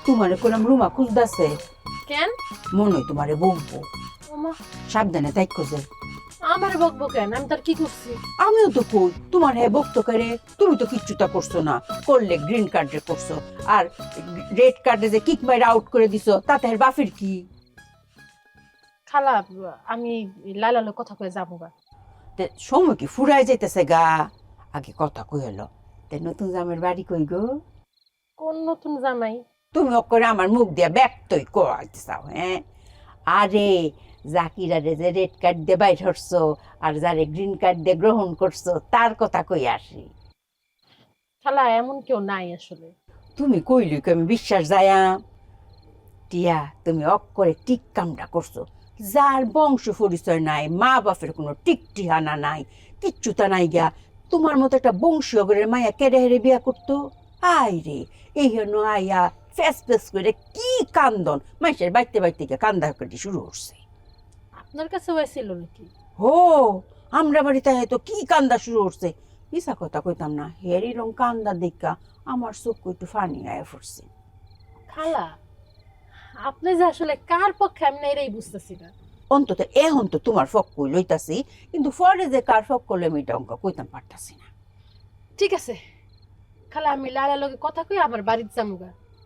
তোমারে করলাম রুমা খুঁজতেছে, কেন? মনে হয় তোমারে বকবো, ওমা, সাবধানে তাই খোঁজে। আমার বকবো কেন? আমি তার কি করছি? আমিও তো কই তোমার হ্যাঁ বকতো করে, তুমি তো কিচ্ছুটা করছো না, করলে গ্রিন কার্ডে করছো, আর রেড কার্ডে যে কিক মাইরা আউট করে দিছো তাতে এর বাফের কি? খালা, আমি লালালো কথা কয়ে যাবো গা। তে সময় কি ফুরাই যাইতেছে গা, আগে কথা কই হলো, তে নতুন জামের বাড়ি কই গো? কোন নতুন জামাই? তুমি করে আমার মুখ দিয়া ব্যক্তই করাইতে চাও, হ্যাঁ? আরে জাকিরারে যে রেড কার্ড দিয়ে বাইর হরছো আর যারে গ্রিন কার্ড দিয়ে গ্রহণ করছো তার কথা কই আসি। খালা, এমন কেউ নাই আসলে। তুমি কইলি কি আমি বিশ্বাস যায়া? টিয়া, তুমি অক্করে ঠিক কামটা করছো। যার বংশ পরিচয় নাই, মা বাপের কোনো টিক ঠিকানা নাই, কিচ্ছুটা নাই গিয়া তোমার মতো একটা বংশীয় করে মায়া কেড়ে হেরে বিয়া করতো? আই রে, এই হেন আইয়া ফেস ফেস করে কি কান্দন, মাইসের বাইতে বাইতে গিয়া কান্দা কাটি শুরু করছে। আপনার কাছে হয়েছিল নাকি? হো, আমরা বাড়িতে হয়তো কি কান্দা শুরু করছে, মিশা কথা কইতাম না, হেরি রং কান্দা দেখা আমার চোখ একটু ফানি আয়া পড়ছে। খালা, আপনি যে আসলে কার পক্ষে আমি না এটাই বুঝতেছি না। অন্তত এখন তো তোমার ফক কই লইতাছি, কিন্তু পরে যে কার ফক করলে আমি এটা অঙ্ক কইতাম পারতাছি না। ঠিক আছে খালা, আমি লালার লগে কথা কই আমার বাড়িতে যাবো গা।